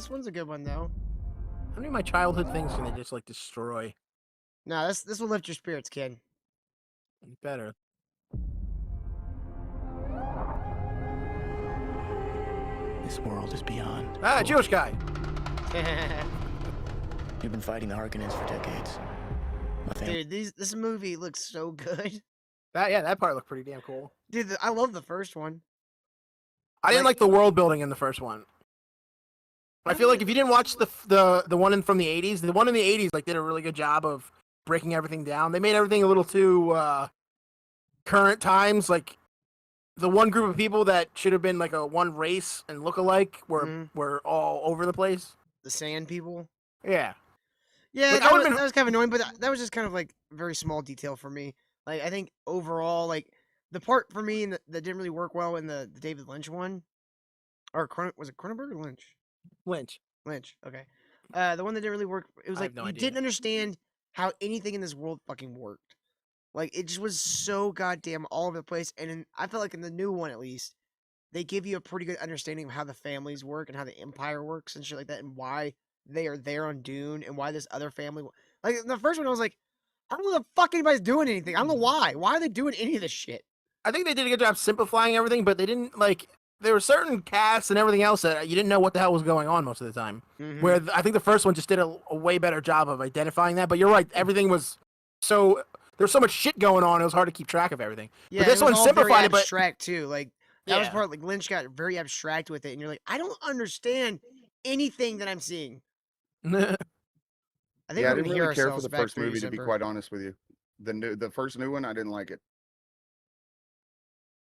This one's a good one though. How many of my childhood things can they just like destroy? No, this will lift your spirits, kid. Better. This world is beyond. Ah, Jewish guy. You've been fighting the Harkonnens for decades. Dude, this movie looks so good. That part looked pretty damn cool. Dude, I love the first one. I didn't like the world building in the first one. I feel like if you didn't watch the one from the 80s, the one in the 80s like did a really good job of breaking everything down. They made everything a little too current times. Like the one group of people that should have been like a one race and look alike were all over the place. The sand people. Yeah. Yeah, like, that was kind of annoying, but that was just kind of like a very small detail for me. Like I think overall, like the part for me that didn't really work well in the David Lynch one, or was it Cronenberg or Lynch? Lynch. Okay. The one that didn't really work. It was like you didn't understand how anything in this world fucking worked. Like it just was so goddamn all over the place. And I felt like in the new one, at least, they give you a pretty good understanding of how the families work and how the Empire works and shit like that, and why they are there on Dune and why this other family. Like in the first one, I was like, I don't know the fuck anybody's doing anything. I don't know why. Why are they doing any of this shit? I think they did a good job simplifying everything, but they didn't like. There were certain casts and everything else that you didn't know what the hell was going on most of the time. Mm-hmm. Where I think the first one just did a way better job of identifying that. But you're right, everything was so there was so much shit going on. It was hard to keep track of everything. Yeah, but this one simplified it, but abstract too. Like that was part. Like Lynch got very abstract with it, and you're like, I don't understand anything that I'm seeing. I didn't really care for the first movie, to be quite honest with you. The first new one, I didn't like it.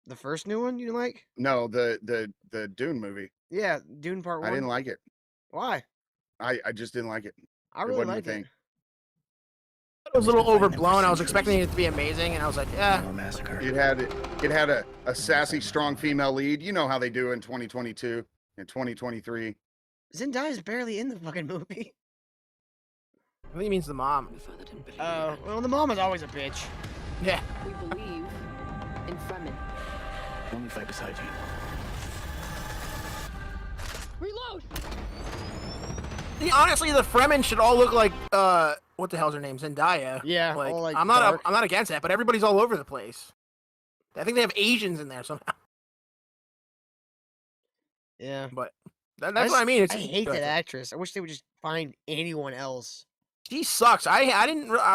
The first new one you didn't like? No, the Dune movie. Yeah, Dune Part 1. I didn't like it. Why? I just didn't like it. I really liked it. It was a little overblown. I was expecting it to be amazing, and I was like, yeah. It had a sassy, strong female lead. You know how they do in 2022 and 2023. Zendaya's barely in the fucking movie. I think he means the mom. Oh, well, the mom is always a bitch. Yeah. We believe in Fremen. Let me fight beside you. Reload! See, honestly, the Fremen should all look like what the hell's her name? Zendaya. Yeah. Like, I'm not against that, but everybody's all over the place. I think they have Asians in there somehow. Yeah. But that's what I mean. I hate that actress. I wish they would just find anyone else. She sucks. I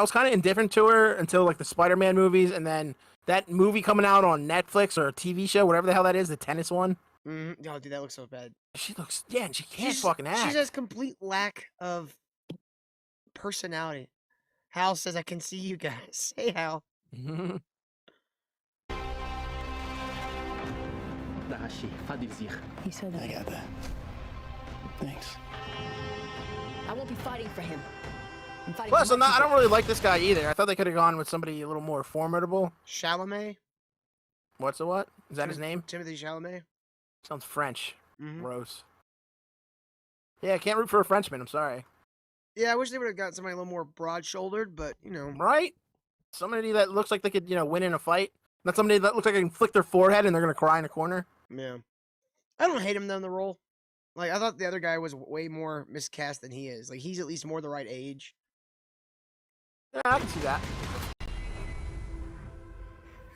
was kind of indifferent to her until like the Spider-Man movies, and then that movie coming out on Netflix or a TV show, whatever the hell that is, the tennis one. Mm-hmm. Oh, dude, that looks so bad. She looks, and she can't fucking act. She has complete lack of personality. Hal says, "I can see you guys." Hey, Hal. I got that. Thanks. I won't be fighting for him. Plus, I don't really like this guy either. I thought they could have gone with somebody a little more formidable. Chalamet? What's the what? Is that his name? Timothy Chalamet? Sounds French. Mm-hmm. Gross. Yeah, I can't root for a Frenchman. I'm sorry. Yeah, I wish they would have got somebody a little more broad-shouldered, but, you know. Right? Somebody that looks like they could, win in a fight. Not somebody that looks like they can flick their forehead and they're going to cry in a corner. Yeah. I don't hate him, though, in the role. Like, I thought the other guy was way more miscast than he is. Like, he's at least more the right age. Yeah, I can see that.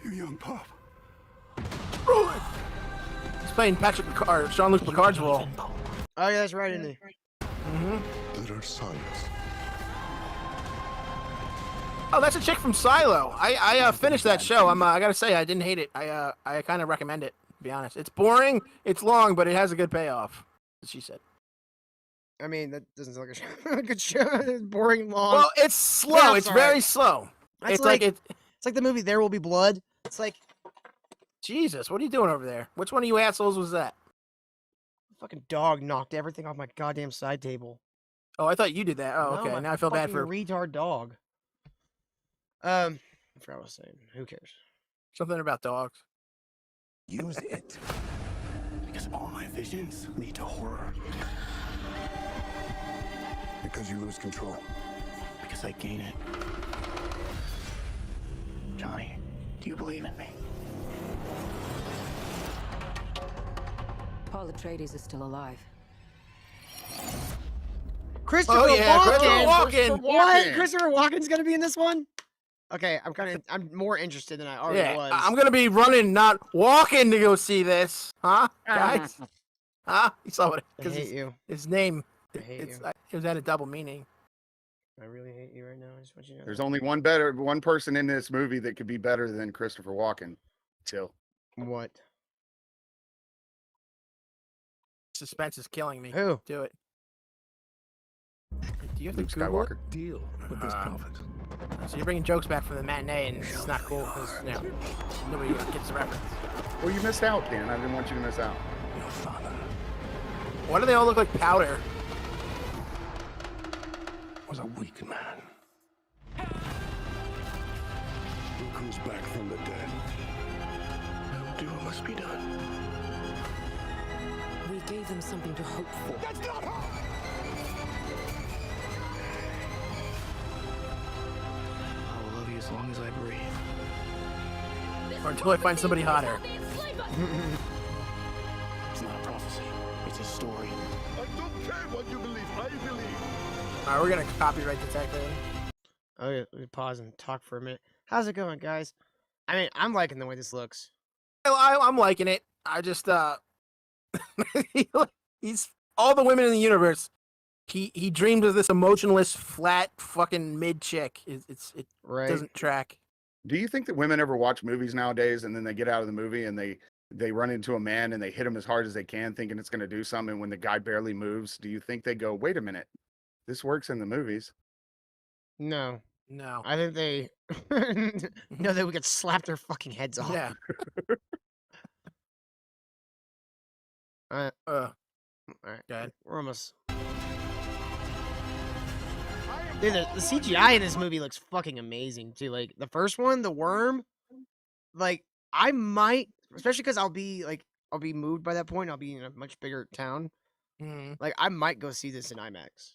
You young pup. Rolling. He's playing Patrick Picard, Jean-Luc Picard's role. Oh, yeah, that's right, isn't he? Mm-hmm. There are sons. Oh, that's a chick from Silo. I finished that show. I gotta say, I didn't hate it. I kind of recommend it, to be honest. It's boring, it's long, but it has a good payoff, as she said. I mean, that doesn't sound like a good show. It's boring, long. Well, it's slow. Yeah, it's very slow. It's like the movie There Will Be Blood. It's like, Jesus, what are you doing over there? Which one of you assholes was that? Fucking dog knocked everything off my goddamn side table. Oh, I thought you did that. Oh, okay. Now I feel bad for retard dog. I forgot what I was saying. Who cares? Something about dogs. Use it. Because all my visions lead to horror. Because you lose control. Because I gain it. Johnny, do you believe in me? Paul Atreides is still alive. Christopher yeah, Walken. Christopher Walken. What? Christopher Walken's gonna be in this one? Okay, I'm more interested than I already was. I'm gonna be running, not walking, to go see this, huh, guys? Huh? You saw what? I Because hate you. his name, I hate you. it was at a double meaning. I really hate you right now. I just want you to know. There's only one person in this movie that could be better than Christopher Walken. Till. What? Suspense is killing me. Who? Do it. Do you have Luke to Google Skywalker. Deal with this prophet. it? So you're bringing jokes back from the matinee, and it's not cool because nobody gets the reference. Well, you missed out, Dan. I didn't want you to miss out. Your father Why do they all look like powder? was a weak man. Who comes back from the dead? I'll do what must be done. We gave them something to hope for. That's not hope! I will love you as long as I breathe. Or until I find somebody hotter. It's not a prophecy. It's a story. I don't care what you believe. I believe. All right, we're gonna copyright detective. Oh yeah, let me pause and talk for a minute. How's it going, guys? I mean, I'm liking the way this looks. I'm liking it. I just he's all the women in the universe. He dreams of this emotionless, flat, fucking mid chick. It Right. doesn't track. Do you think that women ever watch movies nowadays and then they get out of the movie and they run into a man and they hit him as hard as they can, thinking it's going to do something, and when the guy barely moves, do you think they go, wait a minute, this works in the movies? No. No. I think they know that we could slap their fucking heads off. Yeah. All right, Go ahead. we're almost. Dude, the CGI in this movie looks fucking amazing too. Like the first one, the worm. Like I might, especially because I'll be moved by that point. I'll be in a much bigger town. Mhm. Like I might go see this in IMAX.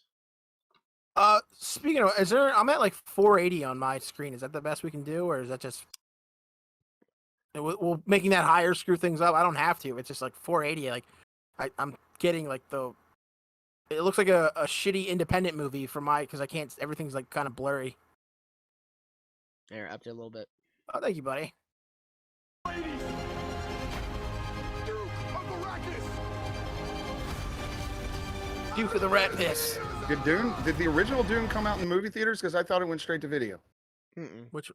Speaking of, I'm at like 480 on my screen. Is that the best we can do, or is that just? Will making that higher screw things up? I don't have to. It's just like 480. Like I'm getting like it looks like a shitty independent movie for because I can't. Everything's like kind of blurry. There, up to a little bit. Oh, thank you, buddy. Ladies! Duke of Arrakis! Duke of the Rat Piss. Did the original Dune come out in the movie theaters? Because I thought it went straight to video. Mm-mm. Which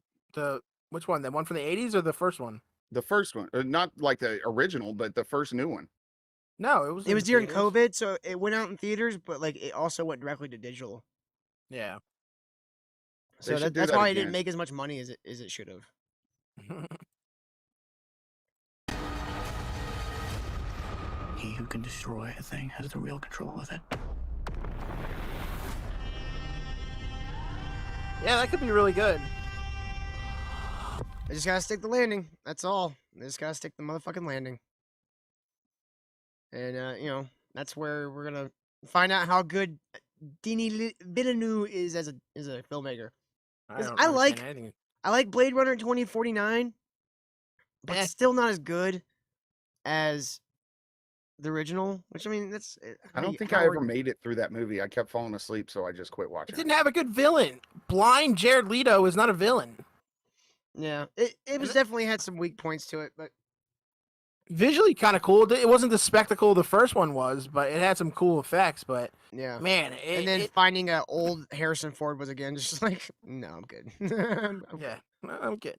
one? The one from the 80s or the first one? The first one, not like the original, but the first new one. No, it was. It was in during theaters. COVID, so it went out in theaters, but like it also went directly to digital. Yeah. So should do that's that why it again. didn't make as much money as it should have. He who can destroy a thing has the real control of it. Yeah, that could be really good. I just gotta stick the landing. That's all. I just gotta stick the motherfucking landing. And that's where we're gonna find out how good Denis Villeneuve is as a filmmaker. don't I like- understand anything. I like Blade Runner 2049, but Eh. still not as good as the original. Which I mean, that's. I don't think I ever made it through that movie. I kept falling asleep, so I just quit It watching. didn't have a good villain. Blind Jared Leto is not a villain. Yeah, it was definitely had some weak points to it, but Visually kind of cool. It wasn't the spectacle the first one was, but it had some cool effects. But yeah. man, And then finding a old Harrison Ford was again just like, no, I'm good. yeah, I'm good.